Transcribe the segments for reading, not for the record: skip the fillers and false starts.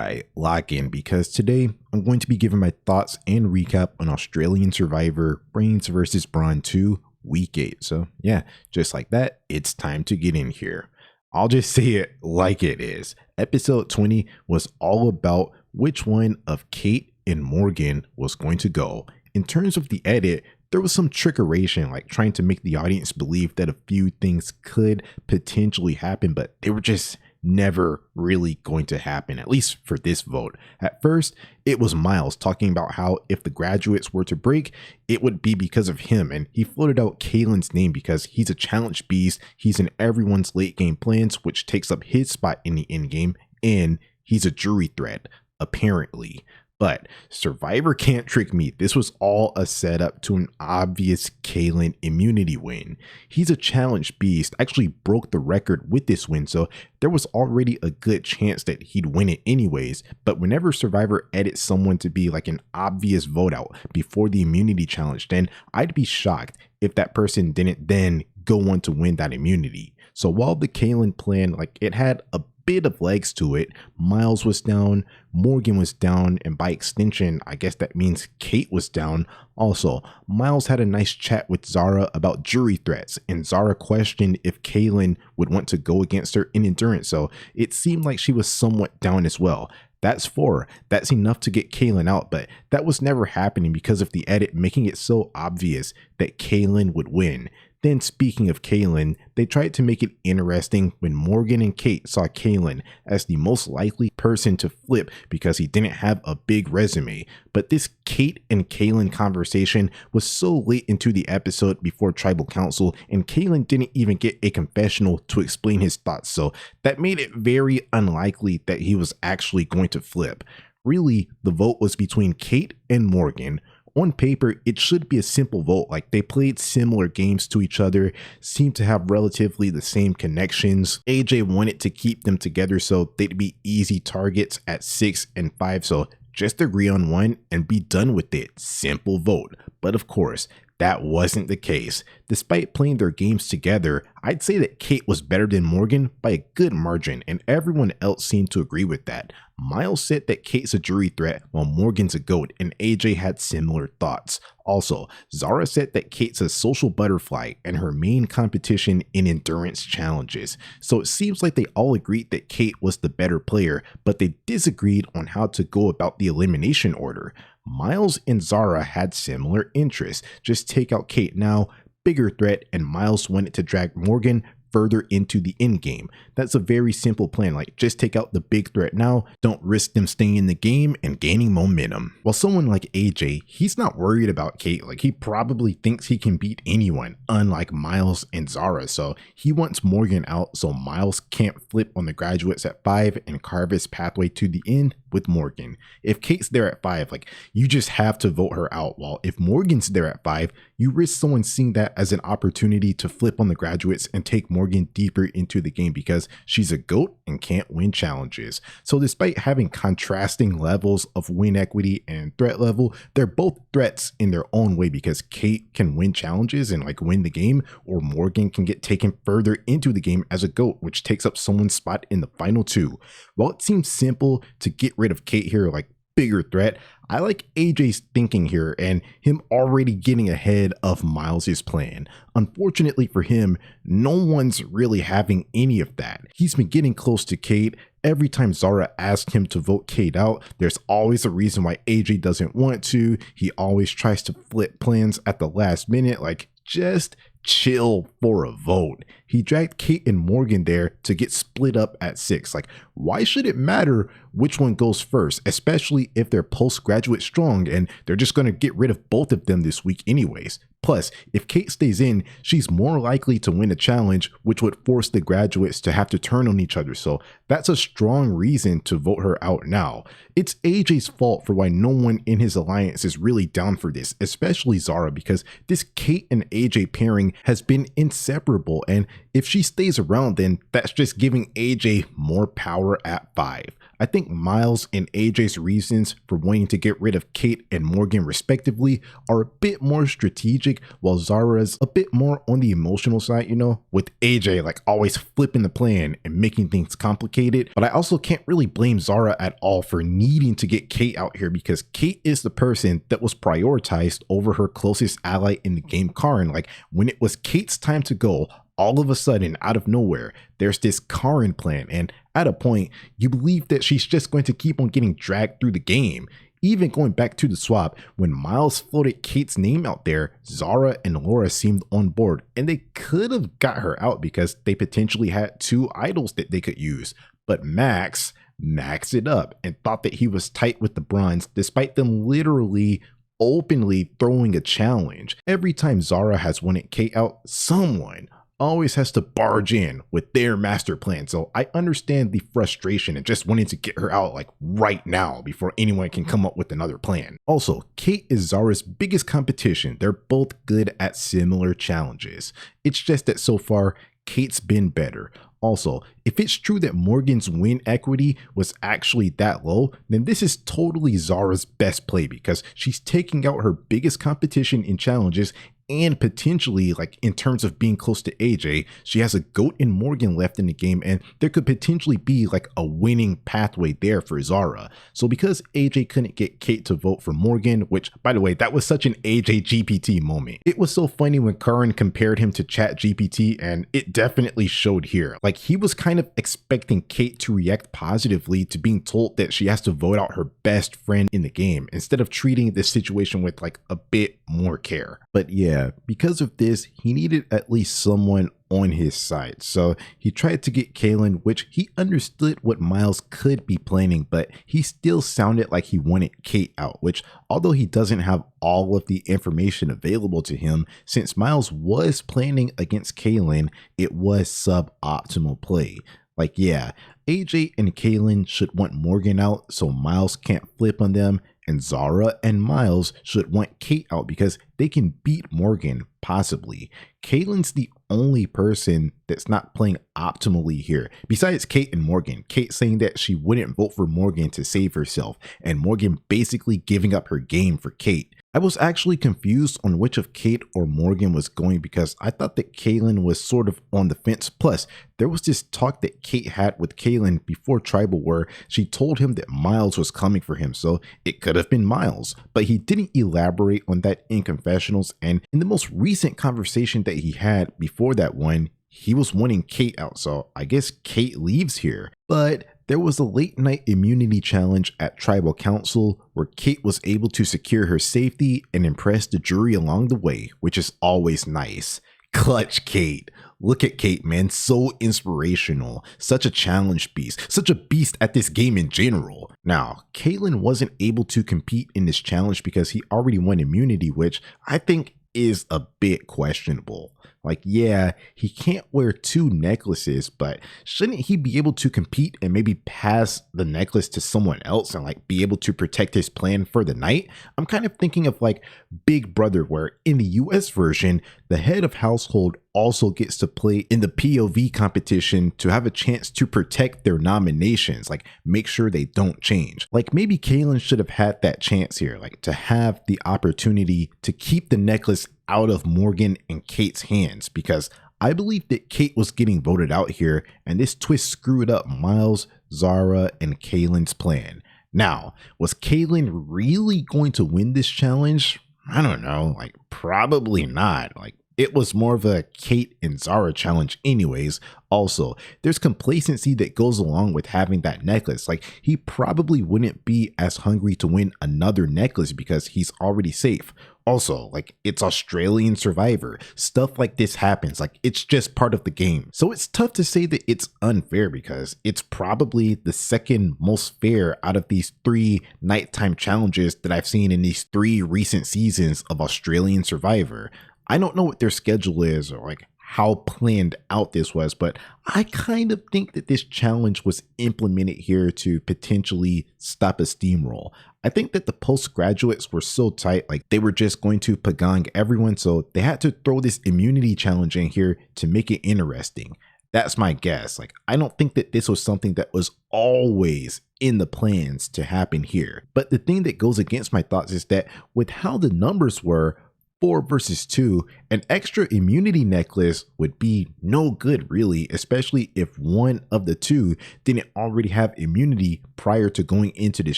Alright, lock in because today I'm going to be giving my thoughts and recap on Australian Survivor Brains vs Brawn II Week 8. So yeah, just like that, it's time to get in here. I'll just say it like it is. Episode 20 was all about which one of Kate and Morgan was going to go. In terms of the edit, there was some trickeration, like trying to make the audience believe that a few things could potentially happen, but they were just never really going to happen, at least for this vote. At first, it was Miles talking about how if the graduates were to break, it would be because of him, and he floated out Kaylin's name because he's a challenge beast, he's in everyone's late game plans, which takes up his spot in the end game, and he's a jury threat, apparently. But Survivor can't trick me. This was all a setup to an obvious Kaylin immunity win. He's a challenge beast, actually broke the record with this win, so there was already a good chance that he'd win it anyways. But whenever Survivor edits someone to be like an obvious vote out before the immunity challenge, then I'd be shocked if that person didn't then go on to win that immunity. So while the Kaylin plan, like, it had a bit of legs to it, Miles was down, Morgan was down, and by extension, I guess that means Kate was down. Also, Miles had a nice chat with Zara about jury threats, and Zara questioned if Kaylin would want to go against her in endurance, so it seemed like she was somewhat down as well. That's 4. That's enough to get Kaylin out, but that was never happening because of the edit making it so obvious that Kaylin would win. Then speaking of Kaylin, they tried to make it interesting when Morgan and Kate saw Kaylin as the most likely person to flip because he didn't have a big resume. But this Kate and Kaylin conversation was so late into the episode before Tribal Council, and Kaylin didn't even get a confessional to explain his thoughts, so that made it very unlikely that he was actually going to flip. Really, the vote was between Kate and Morgan. On paper, it should be a simple vote, like they played similar games to each other, seemed to have relatively the same connections. AJ wanted to keep them together so they'd be easy targets at 6 and 5, so just agree on one and be done with it. Simple vote. But of course, that wasn't the case. Despite playing their games together, I'd say that Kate was better than Morgan by a good margin, and everyone else seemed to agree with that. Miles said that Kate's a jury threat while Morgan's a goat, and AJ had similar thoughts. Also, Zara said that Kate's a social butterfly and her main competition in endurance challenges. So it seems like they all agreed that Kate was the better player, but they disagreed on how to go about the elimination order. Miles and Zara had similar interests. Just take out Kate now, bigger threat, and Miles wanted to drag Morgan further into the end game. That's a very simple plan, like just take out the big threat now, don't risk them staying in the game and gaining momentum. While someone like AJ, he's not worried about Kate, like he probably thinks he can beat anyone, unlike Miles and Zara, so he wants Morgan out so Miles can't flip on the graduates at 5 and carve his pathway to the end with Morgan. If Kate's there at 5, like, you just have to vote her out, while if Morgan's there at 5, you risk someone seeing that as an opportunity to flip on the graduates and take Morgan deeper into the game because she's a GOAT and can't win challenges. So despite having contrasting levels of win equity and threat level, they're both threats in their own way because Kate can win challenges and like win the game, or Morgan can get taken further into the game as a GOAT, which takes up someone's spot in the final 2. While it seems simple to get rid of Kate here, like bigger threat, I like AJ's thinking here and him already getting ahead of Miles's plan. Unfortunately for him, no one's really having any of that. He's been getting close to Kate. Every time Zara asks him to vote Kate out, there's always a reason why AJ doesn't want to. He always tries to flip plans at the last minute, like just chill for a vote. He dragged Kate and Morgan there to get split up at 6. Like, why should it matter which one goes first, especially if they're postgraduate strong and they're just going to get rid of both of them this week anyways? Plus, if Kate stays in, she's more likely to win a challenge, which would force the graduates to have to turn on each other, so that's a strong reason to vote her out now. It's AJ's fault for why no one in his alliance is really down for this, especially Zara, because this Kate and AJ pairing has been inseparable, and if she stays around, then that's just giving AJ more power at 5. I think Miles and AJ's reasons for wanting to get rid of Kate and Morgan respectively are a bit more strategic, while Zara's a bit more on the emotional side, you know, with AJ like always flipping the plan and making things complicated. But I also can't really blame Zara at all for needing to get Kate out here, because Kate is the person that was prioritized over her closest ally in the game, Karin. Like when it was Kate's time to go, all of a sudden, out of nowhere, there's this Karin plan, and at a point, you believe that she's just going to keep on getting dragged through the game. Even going back to the swap, when Miles floated Kate's name out there, Zara and Laura seemed on board, and they could have got her out because they potentially had 2 idols that they could use. But Max maxed it up and thought that he was tight with the Bronze, despite them literally openly throwing a challenge. Every time Zara has wanted Kate out, someone always has to barge in with their master plan. So I understand the frustration and just wanting to get her out like right now before anyone can come up with another plan. Also, Kate is Zara's biggest competition. They're both good at similar challenges. It's just that so far, Kate's been better. Also, if it's true that Morgan's win equity was actually that low, then this is totally Zara's best play, because she's taking out her biggest competition in challenges, and potentially, like in terms of being close to AJ, she has a GOAT in Morgan left in the game, and there could potentially be like a winning pathway there for Zara. So because AJ couldn't get Kate to vote for Morgan, which by the way, that was such an AJ GPT moment. It was so funny when Karin compared him to Chat GPT, and it definitely showed here. Like he was kind of expecting Kate to react positively to being told that she has to vote out her best friend in the game, instead of treating this situation with like a bit more care. But yeah, because of this, he needed at least someone on his side. So he tried to get Kaylin, which he understood what Miles could be planning, but he still sounded like he wanted Kate out, which although he doesn't have all of the information available to him, since Miles was planning against Kaylin, it was suboptimal play. Like yeah, AJ and Kaylin should want Morgan out so Miles can't flip on them, and Zara and Miles should want Kate out because they can beat Morgan, possibly. Kaylin's the only person that's not playing optimally here, besides Kate and Morgan. Kate saying that she wouldn't vote for Morgan to save herself, and Morgan basically giving up her game for Kate. I was actually confused on which of Kate or Morgan was going, because I thought that Kaylin was sort of on the fence. Plus, there was this talk that Kate had with Kaylin before Tribal where she told him that Miles was coming for him, so it could have been Miles. But he didn't elaborate on that in confessionals, and in the most recent conversation that he had before that one, he was wanting Kate out, so I guess Kate leaves here. But there was a late night immunity challenge at Tribal Council where Kate was able to secure her safety and impress the jury along the way, which is always nice. Clutch Kate. Look at Kate, man, so inspirational, such a challenge beast, such a beast at this game in general. Now, Kaylin wasn't able to compete in this challenge because he already won immunity, which I think is a bit questionable. Like, yeah, he can't wear 2 necklaces, but shouldn't he be able to compete and maybe pass the necklace to someone else and like be able to protect his plan for the night? I'm kind of thinking of like Big Brother, where in the US version, the head of household also gets to play in the POV competition to have a chance to protect their nominations, like make sure they don't change. Like maybe Kaylin should have had that chance here, like to have the opportunity to keep the necklace out of Morgan and Kate's hands, because I believe that Kate was getting voted out here, and this twist screwed up Miles, Zara, and Kaylin's plan. Now, was Kaylin really going to win this challenge? I don't know, like probably not. Like it was more of a Kate and Zara challenge anyways. Also, there's complacency that goes along with having that necklace. Like he probably wouldn't be as hungry to win another necklace because he's already safe. Also, like it's Australian Survivor. Stuff like this happens. Like it's just part of the game. So it's tough to say that it's unfair because it's probably the second most fair out of these 3 nighttime challenges that I've seen in these 3 recent seasons of Australian Survivor. I don't know what their schedule is or like how planned out this was, but I kind of think that this challenge was implemented here to potentially stop a steamroll. I think that the postgraduates were so tight, like they were just going to pagong everyone, so they had to throw this immunity challenge in here to make it interesting. That's my guess. Like, I don't think that this was something that was always in the plans to happen here. But the thing that goes against my thoughts is that with how the numbers were, 4 versus 2, an extra immunity necklace would be no good really, especially if one of the two didn't already have immunity prior to going into this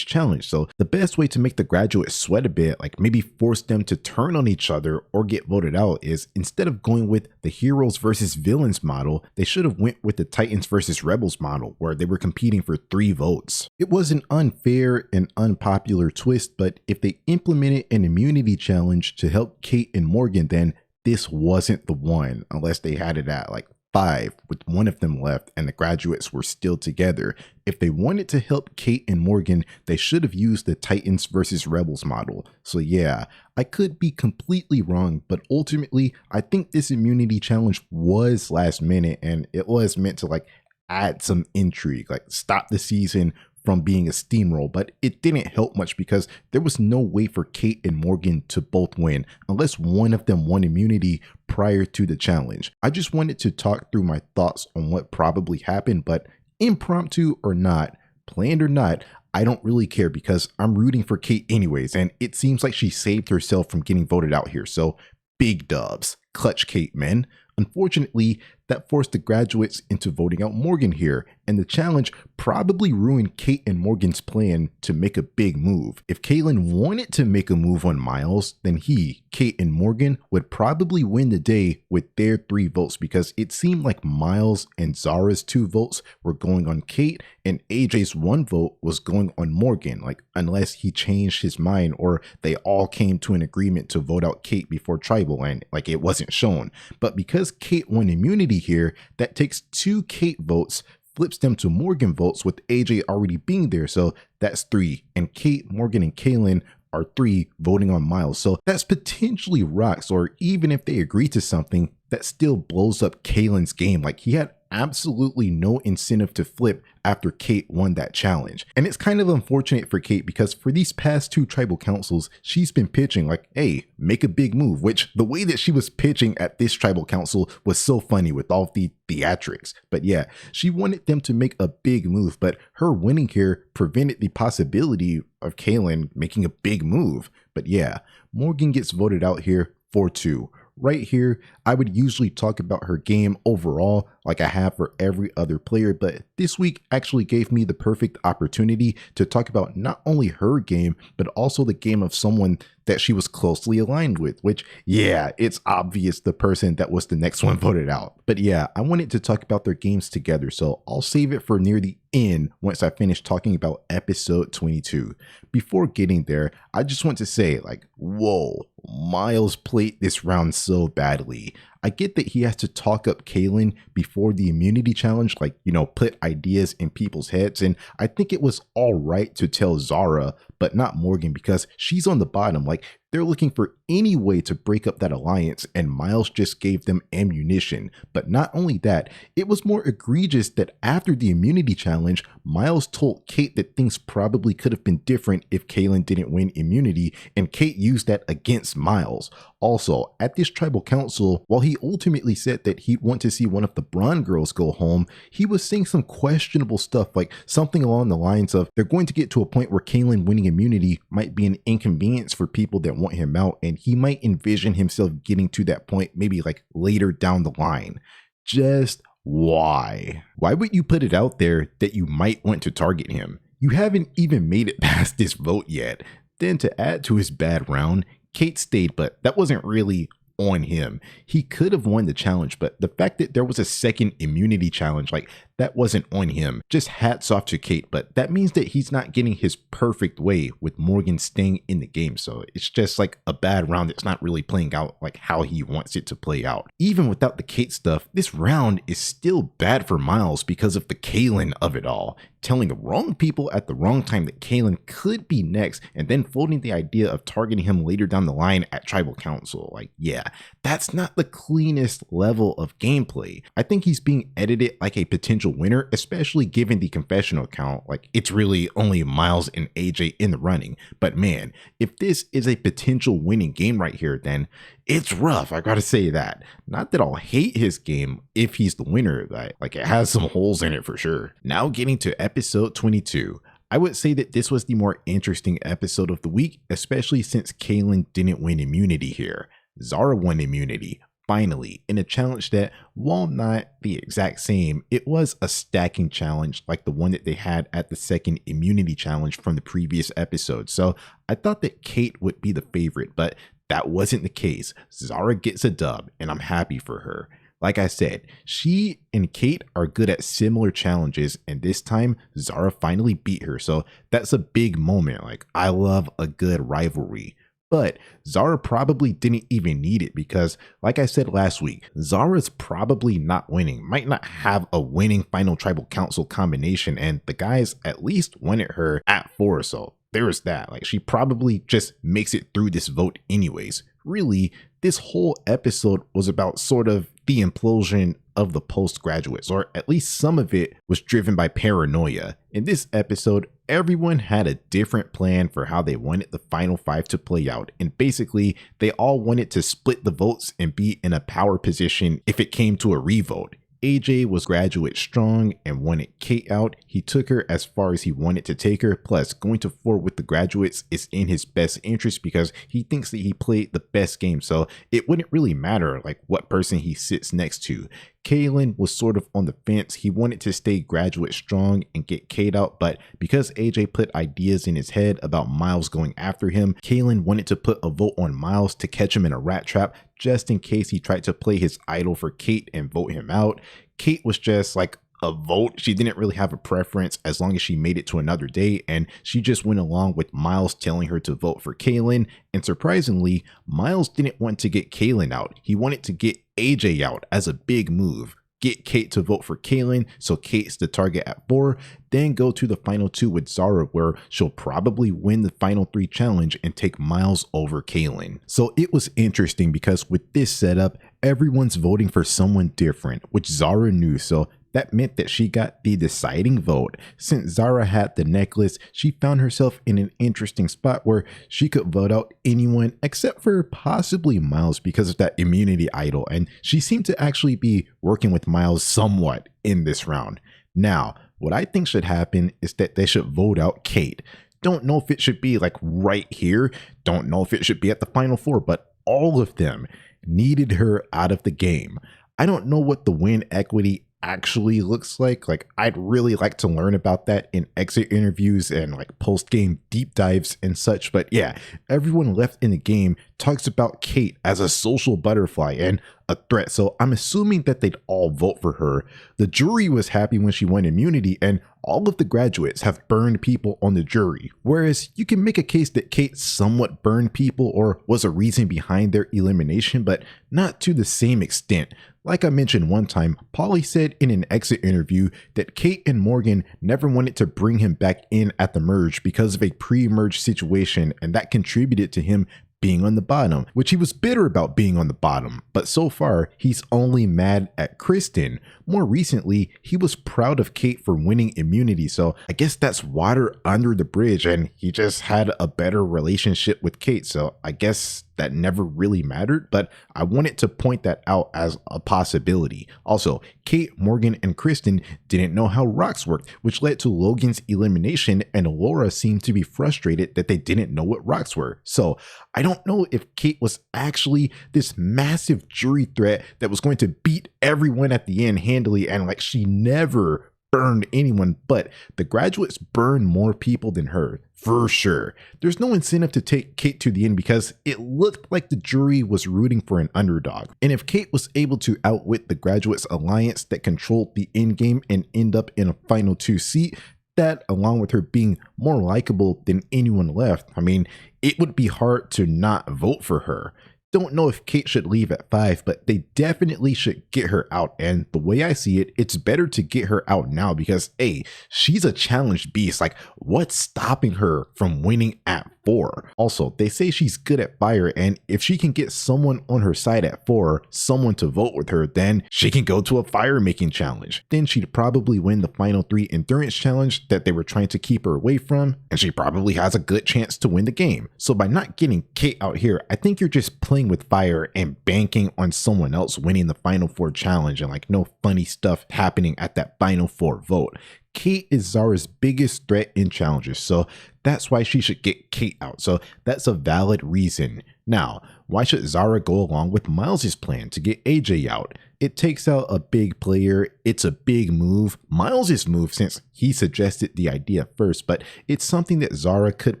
challenge. So the best way to make the graduates sweat a bit, like maybe force them to turn on each other or get voted out, is instead of going with the heroes versus villains model, they should have went with the Titans versus Rebels model, where they were competing for 3 votes. It was an unfair and unpopular twist, but if they implemented an immunity challenge to help Kate and Morgan, then this wasn't the one, unless they had it at like 5 with one of them left and the graduates were still together. If they wanted to help Kate and Morgan, they should have used the Titans versus Rebels model. So yeah, I could be completely wrong, but ultimately I think this immunity challenge was last minute and it was meant to like add some intrigue, like stop the season from being a steamroll, but it didn't help much because there was no way for Kate and Morgan to both win unless one of them won immunity prior to the challenge. I just wanted to talk through my thoughts on what probably happened, but impromptu or not, planned or not, I don't really care because I'm rooting for Kate anyways, and it seems like she saved herself from getting voted out here. So big dubs, clutch Kate, men. Unfortunately, that forced the graduates into voting out Morgan here, and the challenge probably ruined Kate and Morgan's plan to make a big move. If Kaylin wanted to make a move on Miles, then he, Kate, and Morgan would probably win the day with their 3 votes because it seemed like Miles and Zara's 2 votes were going on Kate and AJ's 1 vote was going on Morgan, like unless he changed his mind or they all came to an agreement to vote out Kate before Tribal and like it wasn't shown. But because Kate won immunity here, that takes 2 Kate votes, flips them to Morgan votes with AJ already being there. So that's 3. And Kate, Morgan, and Kaylin are 3 voting on Miles. So that's potentially rocks, or even if they agree to something, that still blows up Kaylin's game. Like he had absolutely no incentive to flip after Kate won that challenge. And it's kind of unfortunate for Kate because for these past 2 tribal councils, she's been pitching like, hey, make a big move, which the way that she was pitching at this tribal council was so funny with all the theatrics. But yeah, she wanted them to make a big move, but her winning here prevented the possibility of Kaylin making a big move. But yeah, Morgan gets voted out here 4-2. Right here, I would usually talk about her game overall like I have for every other player, but this week actually gave me the perfect opportunity to talk about not only her game, but also the game of someone that she was closely aligned with, which, yeah, it's obvious the person that was the next one voted out. But yeah, I wanted to talk about their games together, so I'll save it for near the end once I finish talking about episode 22. Before getting there, I just want to say, like, whoa, Miles played this round so badly. I get that he has to talk up Kaylin before the immunity challenge, like, you know, put ideas in people's heads. And I think it was all right to tell Zara, but not Morgan because she's on the bottom. Like, they're looking for any way to break up that alliance, and Miles just gave them ammunition. But not only that, it was more egregious that after the immunity challenge, Miles told Kate that things probably could have been different if Kaylin didn't win immunity, and Kate used that against Miles. Also, at this tribal council, while he ultimately said that he'd want to see one of the Brawn girls go home, he was saying some questionable stuff, like something along the lines of they're going to get to a point where Kaylin winning immunity might be an inconvenience for people that want him out, and he might envision himself getting to that point maybe like later down the line. Just why? Why would you put it out there that you might want to target him? You haven't even made it past this vote yet. Then to add to his bad round, Kate stayed, but that wasn't really on him. He could have won the challenge, but the fact that there was a second immunity challenge, like, that wasn't on him. Just hats off to Kate, but that means that he's not getting his perfect way with Morgan staying in the game. So it's just like a bad round that's not really playing out like how he wants it to play out. Even without the Kate stuff, this round is still bad for Miles because of the Kaylin of it all. Telling the wrong people at the wrong time that Kaylin could be next, and then floating the idea of targeting him later down the line at tribal council. Like, yeah, that's not the cleanest level of gameplay. I think he's being edited like a potential winner, especially given the confessional account. Like, it's really only Miles and AJ in the running. But man, if this is a potential winning game right here, then it's rough. I gotta say that. Not that I'll hate his game if he's the winner, like it has some holes in it for sure. Now getting to episode 22. I would say that this was the more interesting episode of the week, especially since Kaylin didn't win immunity here. Zara won immunity, finally, in a challenge that, while not the exact same, it was a stacking challenge like the one that they had at the second immunity challenge from the previous episode. So I thought that Kate would be the favorite, but that wasn't the case. Zara gets a dub, and I'm happy for her. Like I said, she and Kate are good at similar challenges, and this time Zara finally beat her, so that's a big moment. Like, I love a good rivalry. But Zara probably didn't even need it because, like I said last week, Zara's probably not winning, might not have a winning final tribal council combination, and the guys at least wanted her at 4, so there's that. Like, she probably just makes it through this vote anyways. Really, this whole episode was about sort of the implosion of the postgraduates, or at least some of it was driven by paranoia. In this episode, everyone had a different plan for how they wanted the final 5 to play out, and basically they all wanted to split the votes and be in a power position if it came to a revote. AJ was graduate strong and wanted Kate out. He took her as far as he wanted to take her. Plus, going to 4 with the graduates is in his best interest because he thinks that he played the best game. So it wouldn't really matter like what person he sits next to. Kaylin was sort of on the fence. He wanted to stay graduate strong and get Kate out, but because AJ put ideas in his head about Miles going after him, Kaylin wanted to put a vote on Miles to catch him in a rat trap just in case he tried to play his idol for Kate and vote him out. Kate was just like a vote. She didn't really have a preference as long as she made it to another day, and she just went along with Miles telling her to vote for Kaylin. And surprisingly, Miles didn't want to get Kaylin out. He wanted to get AJ out as a big move. Get Kate to vote for Kaylin, so Kate's the target at 4, then go to the final 2 with Zara where she'll probably win the final 3 challenge and take Miles over Kaylin. So it was interesting because with this setup, everyone's voting for someone different, which Zara knew, so that meant that she got the deciding vote. Since Zara had the necklace, she found herself in an interesting spot where she could vote out anyone except for possibly Miles because of that immunity idol, and she seemed to actually be working with Miles somewhat in this round. Now, what I think should happen is that they should vote out Kate. Don't know if it should be like right here, don't know if it should be at the final 4, but all of them needed her out of the game. I don't know what the win equity actually looks like. I'd really like to learn about that in exit interviews and like post-game deep dives and such. But yeah, everyone left in the game talks about Kate as a social butterfly and a threat, so I'm assuming that they'd all vote for her. The jury was happy when she won immunity, and all of the graduates have burned people on the jury, whereas you can make a case that Kate somewhat burned people or was a reason behind their elimination, but not to the same extent. Like I mentioned one time, Paulie said in an exit interview that Kate and Morgan never wanted to bring him back in at the merge because of a pre-merge situation, and that contributed to him being on the bottom, which he was bitter about being on the bottom, but so far he's only mad at Kristen. More recently, he was proud of Kate for winning immunity, so I guess that's water under the bridge, and he just had a better relationship with Kate, so I guess that never really mattered, but I wanted to point that out as a possibility. Also, Kate, Morgan, and Kristen didn't know how rocks worked, which led to Logan's elimination, and Laura seemed to be frustrated that they didn't know what rocks were. So I don't know if Kate was actually this massive jury threat that was going to beat everyone at the end handily, and like she never burned anyone, but the graduates burned more people than her, for sure. There's no incentive to take Kate to the end because it looked like the jury was rooting for an underdog. And if Kate was able to outwit the graduates alliance that controlled the end game and end up in a final 2 seat, that along with her being more likable than anyone left, I mean, it would be hard to not vote for her. Don't know if Kate should leave at 5, but they definitely should get her out. And the way I see it, it's better to get her out now because, hey, she's a challenge beast. Like, what's stopping her from winning at 4? Also, they say she's good at fire, and if she can get someone on her side at 4, someone to vote with her, then she can go to a fire making challenge. Then she'd probably win the final 3 endurance challenge that they were trying to keep her away from, and she probably has a good chance to win the game. So by not getting Kate out here, I think you're just playing with fire and banking on someone else winning the final 4 challenge and like no funny stuff happening at that final 4 vote. Kate is Zara's biggest threat in challenges, so that's why she should get Kate out. So that's a valid reason. Now, why should Zara go along with Miles' plan to get AJ out? It takes out a big player, it's a big move, Miles' move since he suggested the idea first, but it's something that Zara could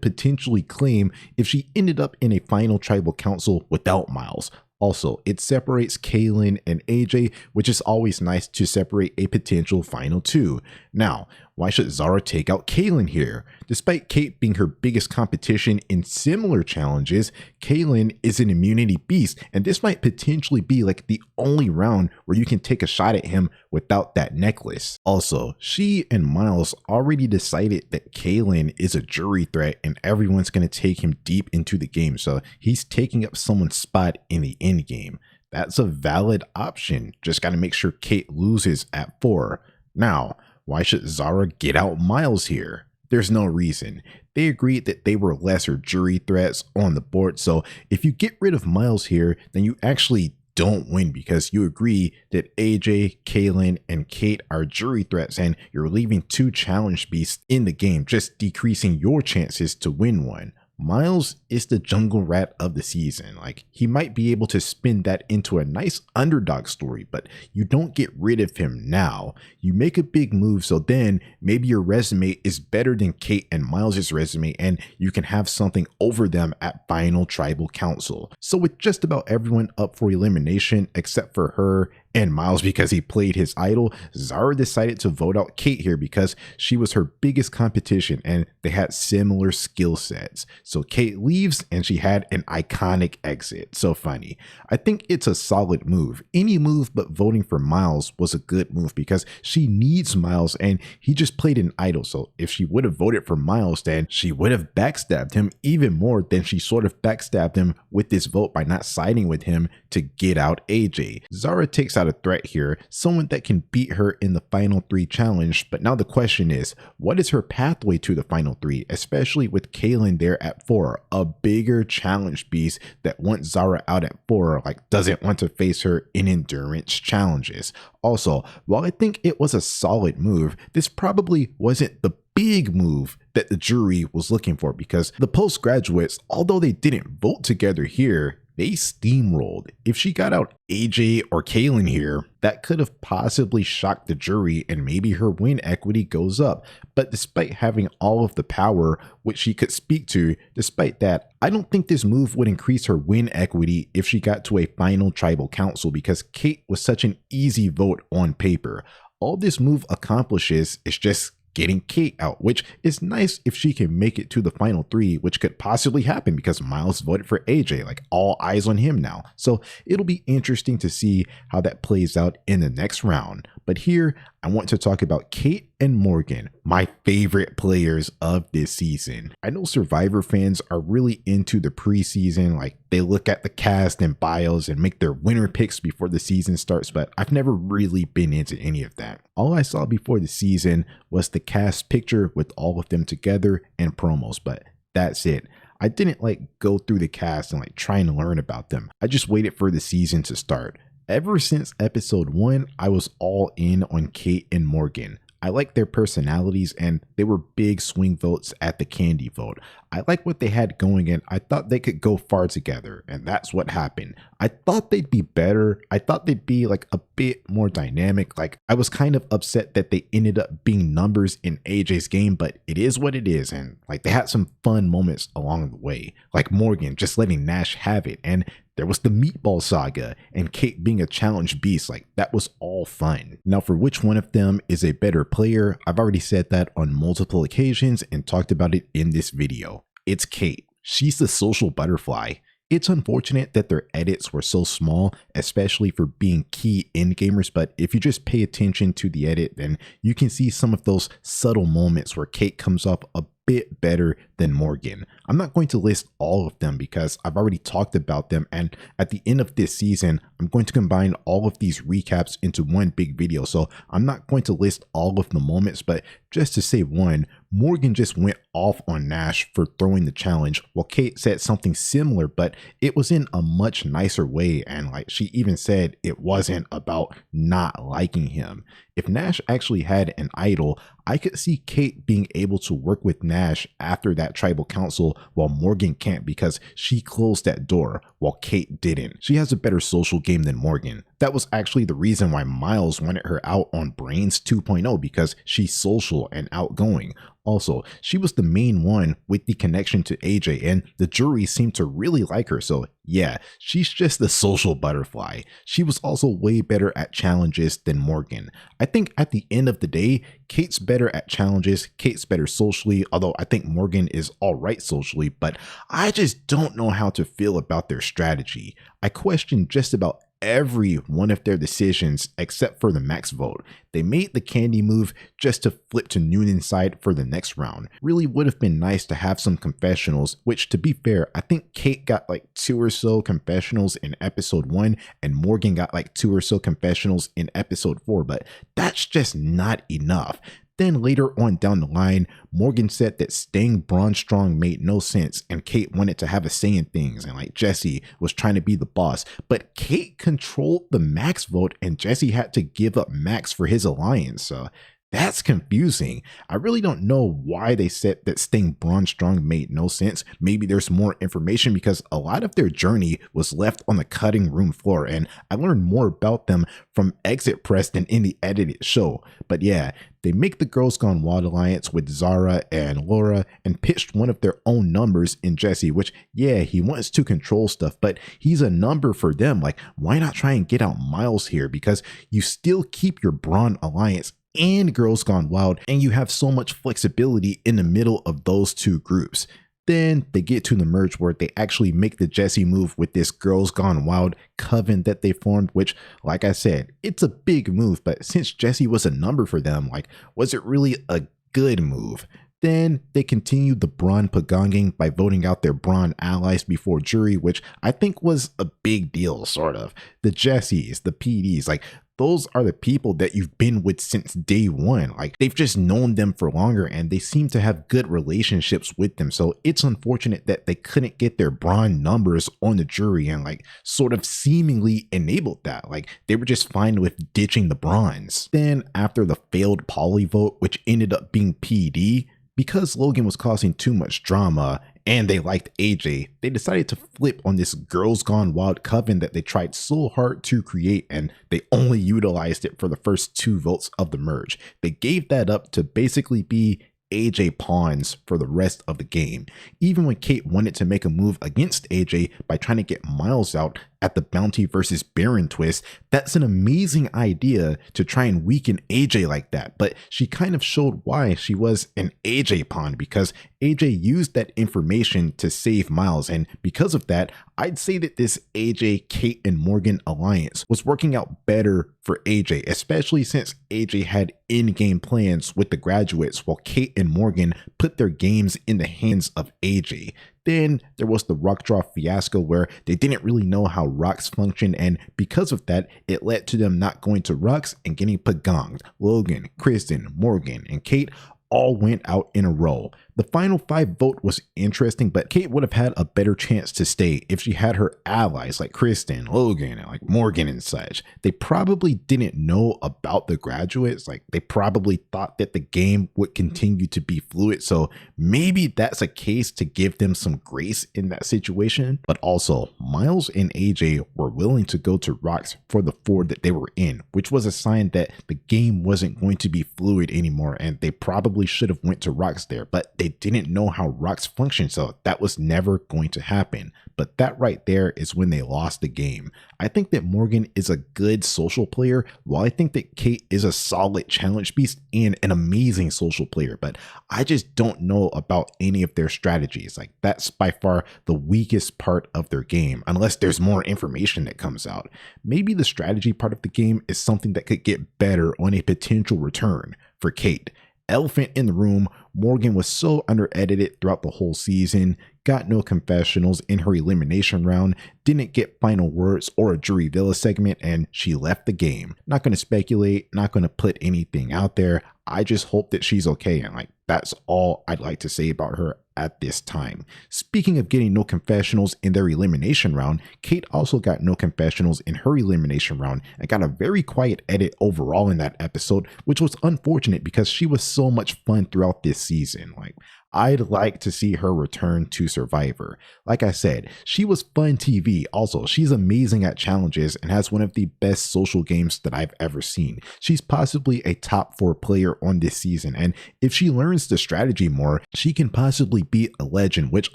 potentially claim if she ended up in a final tribal council without Miles. Also, it separates Kaylin and AJ, which is always nice to separate a potential final two. Now, why should Zara take out Kaylin here? Despite Kate being her biggest competition in similar challenges, Kaylin is an immunity beast, and this might potentially be like the only round where you can take a shot at him without that necklace. Also, she and Miles already decided that Kaylin is a jury threat and everyone's going to take him deep into the game, so he's taking up someone's spot in the end game. That's a valid option, just got to make sure Kate loses at 4. Now, why should Zara get out Miles here? There's no reason. They agreed that they were lesser jury threats on the board, so if you get rid of Miles here, then you actually don't win because you agree that AJ, Kaylin, and Kate are jury threats and you're leaving 2 challenge beasts in the game, just decreasing your chances to win one. Miles is the jungle rat of the season. Like, he might be able to spin that into a nice underdog story, but you don't get rid of him now. You make a big move, so then maybe your resume is better than Kate and Miles's resume, and you can have something over them at final tribal council. So with just about everyone up for elimination except for her and Miles because he played his idol, Zara decided to vote out Kate here because she was her biggest competition and they had similar skill sets. So Kate leaves and she had an iconic exit. So funny. I think it's a solid move. Any move but voting for Miles was a good move because she needs Miles and he just played an idol. So if she would have voted for Miles, then she would have backstabbed him even more than she sort of backstabbed him with this vote by not siding with him to get out AJ. Zara takes out a threat here, someone that can beat her in the final 3 challenge, but now the question is, what is her pathway to the final 3, especially with Kaylin there at 4, a bigger challenge beast that wants Zara out at 4, like doesn't want to face her in endurance challenges. Also, while I think it was a solid move, this probably wasn't the big move that the jury was looking for because the postgraduates, although they didn't vote together here, they steamrolled. If she got out AJ or Kaylin here, that could have possibly shocked the jury and maybe her win equity goes up. But despite having all of the power which she could speak to, despite that, I don't think this move would increase her win equity if she got to a final tribal council because Kate was such an easy vote on paper. All this move accomplishes is just getting Kate out, which is nice if she can make it to the final 3, which could possibly happen because Miles voted for AJ, like all eyes on him now. So it'll be interesting to see how that plays out in the next round. But here, I want to talk about Kate and Morgan, my favorite players of this season. I know Survivor fans are really into the preseason, like they look at the cast and bios and make their winner picks before the season starts, but I've never really been into any of that. All I saw before the season was the cast picture with all of them together and promos, but that's it. I didn't go through the cast and try and learn about them. I just waited for the season to start. Ever since episode 1, I was all in on Kate and Morgan. I like their personalities and they were big swing votes at the candy vote. I like what they had going and I thought they could go far together, and that's what happened. I thought they'd be better. I thought they'd be a bit more dynamic. I was kind of upset that they ended up being numbers in AJ's game, but it is what it is, and they had some fun moments along the way. Like Morgan just letting Nash have it, and there was the meatball saga and Kate being a challenge beast. That was all fun. Now for which one of them is a better player, I've already said that on multiple occasions and talked about it in this video. It's Kate. She's the social butterfly. It's unfortunate that their edits were so small, especially for being key endgamers, but if you just pay attention to the edit, then you can see some of those subtle moments where Kate comes off a bit better than Morgan. I'm not going to list all of them because I've already talked about them, and at the end of this season, I'm going to combine all of these recaps into one big video, so I'm not going to list all of the moments, but just to say one, Morgan just went off on Nash for throwing the challenge, while Kate said something similar, but it was in a much nicer way, and like she even said it wasn't about not liking him. If Nash actually had an idol, I could see Kate being able to work with Nash after that tribal council while Morgan can't because she closed that door while Kate didn't. She has a better social game than Morgan. That was actually the reason why Miles wanted her out on Brains 2.0 because she's social and outgoing. Also, she was the main one with the connection to AJ and the jury seemed to really like her, so yeah, she's just the social butterfly. She was also way better at challenges than Morgan. I think at the end of the day, Kate's better at challenges, Kate's better socially, although I think Morgan is alright socially, but I just don't know how to feel about their strategy. I question just about every one of their decisions except for the max vote. They made the candy move just to flip to Noonan's side for the next round. Really would have been nice to have some confessionals, which to be fair, I think Kate got like 2 or so confessionals in episode 1 and Morgan got like 2 or so confessionals in episode 4, but that's just not enough. Then later on down the line, Morgan said that staying Brawn strong made no sense and Kate wanted to have a say in things and like Jesse was trying to be the boss. But Kate controlled the max vote and Jesse had to give up Max for his alliance. So that's confusing. I really don't know why they said that staying Brawn strong made no sense. Maybe there's more information because a lot of their journey was left on the cutting room floor and I learned more about them from Exit Press than in the edited show. But yeah, they make the Girls Gone Wild alliance with Zara and Laura and pitched one of their own numbers in Jesse, which yeah, he wants to control stuff, but he's a number for them. Like, why not try and get out Miles here? Because you still keep your Brawn alliance and Girls Gone Wild, and you have so much flexibility in the middle of those two groups. Then they get to the merge where they actually make the Jesse move with this Girls Gone Wild coven that they formed, which, like I said, it's a big move, but since Jesse was a number for them, like, was it really a good move? Then they continued the Brawn pagonging by voting out their Brawn allies before jury, which I think was a big deal, sort of. The Jessies, the PDs, like, those are the people that you've been with since day one. Like, they've just known them for longer and they seem to have good relationships with them. So it's unfortunate that they couldn't get their Brawn numbers on the jury and like sort of seemingly enabled that. Like, they were just fine with ditching the Brawns. Then after the failed poly vote, which ended up being PD, because Logan was causing too much drama and they liked AJ, they decided to flip on this Girls Gone Wild coven that they tried so hard to create and they only utilized it for the first 2 votes of the merge. They gave that up to basically be AJ pawns for the rest of the game. Even when Kate wanted to make a move against AJ by trying to get Miles out at the Bounty versus Baron twist, that's an amazing idea to try and weaken AJ like that, but she kind of showed why she was an AJ pawn because AJ used that information to save Miles, and because of that, I'd say that this AJ, Kate, and Morgan alliance was working out better for AJ, especially since AJ had in-game plans with the graduates while Kate and Morgan put their games in the hands of AJ. Then there was the rock draw fiasco where they didn't really know how rocks function, and because of that, it led to them not going to rocks and getting pagonged. Logan, Kristen, Morgan, and Kate all went out in a row. The final 5 vote was interesting, but Kate would have had a better chance to stay if she had her allies like Kristen, Logan, and like Morgan and such. They probably didn't know about the graduates. Like, they probably thought that the game would continue to be fluid. So maybe that's a case to give them some grace in that situation. But also, Miles and AJ were willing to go to rocks for the 4 that they were in, which was a sign that the game wasn't going to be fluid anymore. And they probably should have went to rocks there, but they didn't know how rocks function, so that was never going to happen. But that right there is when they lost the game. I think that Morgan is a good social player, while I think that Kate is a solid challenge beast and an amazing social player, but I just don't know about any of their strategies. Like, that's by far the weakest part of their game, unless there's more information that comes out. Maybe the strategy part of the game is something that could get better on a potential return for Kate. Elephant in the room, Morgan was so under-edited throughout the whole season, got no confessionals in her elimination round, didn't get final words or a jury villa segment, and she left the game. Not going to speculate, not going to put anything out there. I just hope that she's okay, and like that's all I'd like to say about her at this time. Speaking of getting no confessionals in their elimination round, Kate also got no confessionals in her elimination round and got a very quiet edit overall in that episode, which was unfortunate because she was so much fun throughout this season. Like, I'd like to see her return to Survivor. Like I said, she was fun TV. Also, she's amazing at challenges and has one of the best social games that I've ever seen. She's possibly a top 4 player on this season, and if she learns the strategy more, she can possibly beat a legend, which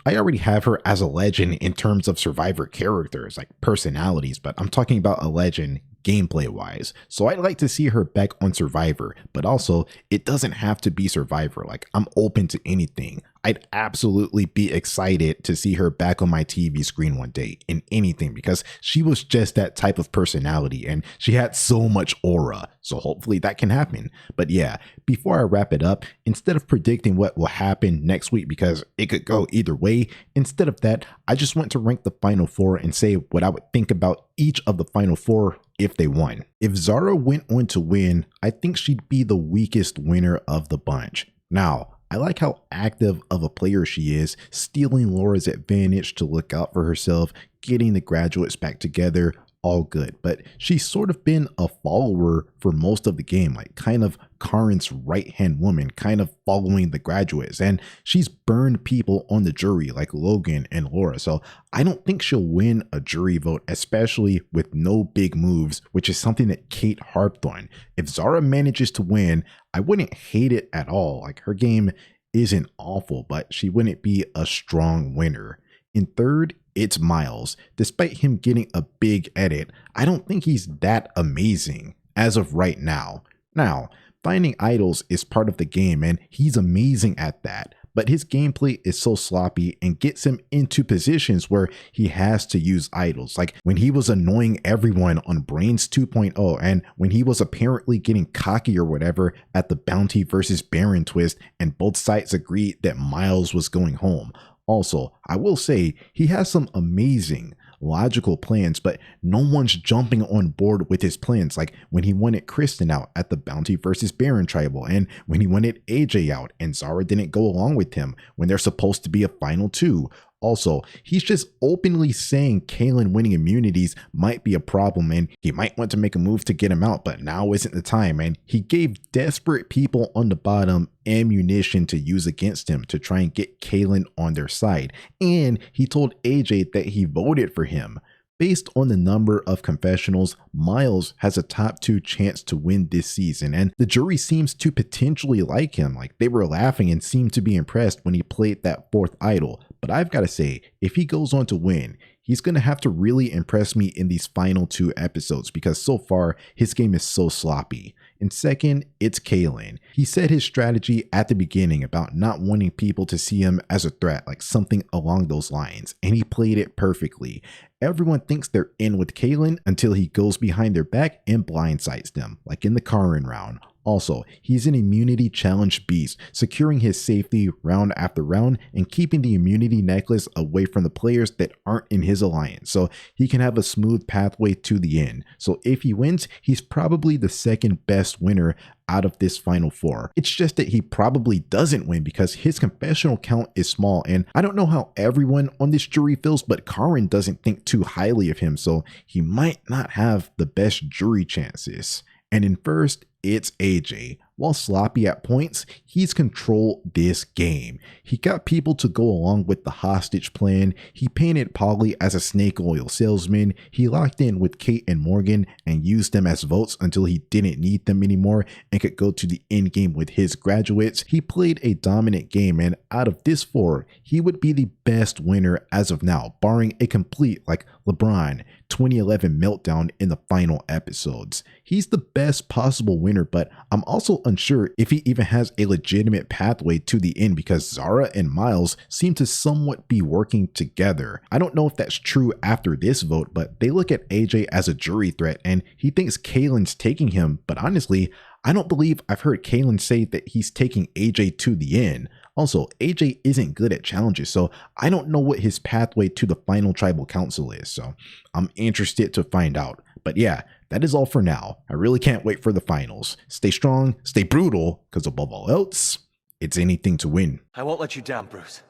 I already have her as a legend in terms of Survivor characters, like personalities, but I'm talking about a legend gameplay wise. So I'd like to see her back on Survivor, but also it doesn't have to be Survivor. Like, I'm open to anything. I'd absolutely be excited to see her back on my TV screen one day in anything because she was just that type of personality and she had so much aura. So hopefully that can happen. But yeah, before I wrap it up, instead of predicting what will happen next week because it could go either way, instead of that, I just want to rank the final 4 and say what I would think about each of the final 4 if they won. If Zara went on to win, I think she'd be the weakest winner of the bunch. Now, I like how active of a player she is, stealing Laura's advantage to look out for herself, getting the graduates back together, all good. But she's sort of been a follower for most of the game, like kind of Karen's right-hand woman, kind of following the graduates. And she's burned people on the jury like Logan and Laura. So I don't think she'll win a jury vote, especially with no big moves, which is something that Kate harped on. If Zara manages to win, I wouldn't hate it at all. Like, her game isn't awful, but she wouldn't be a strong winner. In third, it's Miles. Despite him getting a big edit, I don't think he's that amazing as of right now. Now, finding idols is part of the game and he's amazing at that, but his gameplay is so sloppy and gets him into positions where he has to use idols, like when he was annoying everyone on Brains 2.0 and when he was apparently getting cocky or whatever at the Bounty versus Baron twist and both sides agreed that Miles was going home. Also, I will say he has some amazing logical plans, but no one's jumping on board with his plans, like when he wanted Kristen out at the Bounty versus Baron tribal and when he wanted AJ out and Zara didn't go along with him when they're supposed to be a final 2. Also, he's just openly saying Kaylin winning immunities might be a problem and he might want to make a move to get him out, but now isn't the time. And he gave desperate people on the bottom ammunition to use against him to try and get Kaylin on their side. And he told AJ that he voted for him. Based on the number of confessionals, Miles has a top 2 chance to win this season, and the jury seems to potentially like him. Like, they were laughing and seemed to be impressed when he played that 4th idol. But I've got to say, if he goes on to win, he's going to have to really impress me in these final 2 episodes because so far his game is so sloppy. And second, it's Kaylin. He said his strategy at the beginning about not wanting people to see him as a threat, like something along those lines, and he played it perfectly. Everyone thinks they're in with Kaylin until he goes behind their back and blindsides them, like in the Karen round. Also, he's an immunity challenge beast, securing his safety round after round and keeping the immunity necklace away from the players that aren't in his alliance, so he can have a smooth pathway to the end. So if he wins, he's probably the second best winner out of this final 4. It's just that he probably doesn't win because his confessional count is small, and I don't know how everyone on this jury feels, but Karen doesn't think too highly of him, so he might not have the best jury chances. And in first, it's AJ. While sloppy at points, he's controlled this game. He got people to go along with the hostage plan. He painted Polly as a snake oil salesman. He locked in with Kate and Morgan and used them as votes until he didn't need them anymore and could go to the end game with his graduates. He played a dominant game, and out of this 4, he would be the best winner as of now, barring a complete like LeBron 2011 meltdown in the final episodes. He's the best possible winner, but I'm also unsure if he even has a legitimate pathway to the end because Zara and Miles seem to somewhat be working together. I don't know if that's true after this vote, but they look at AJ as a jury threat and he thinks Kaylin's taking him, but honestly, I don't believe I've heard Kalen say that he's taking AJ to the end. Also, AJ isn't good at challenges, so I don't know what his pathway to the final tribal council is, so I'm interested to find out. But yeah, that is all for now. I really can't wait for the finals. Stay strong, stay brutal, because above all else, it's anything to win. I won't let you down, Bruce.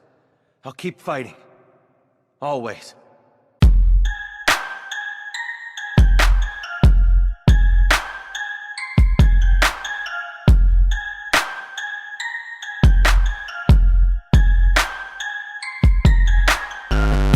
I'll keep fighting. Always.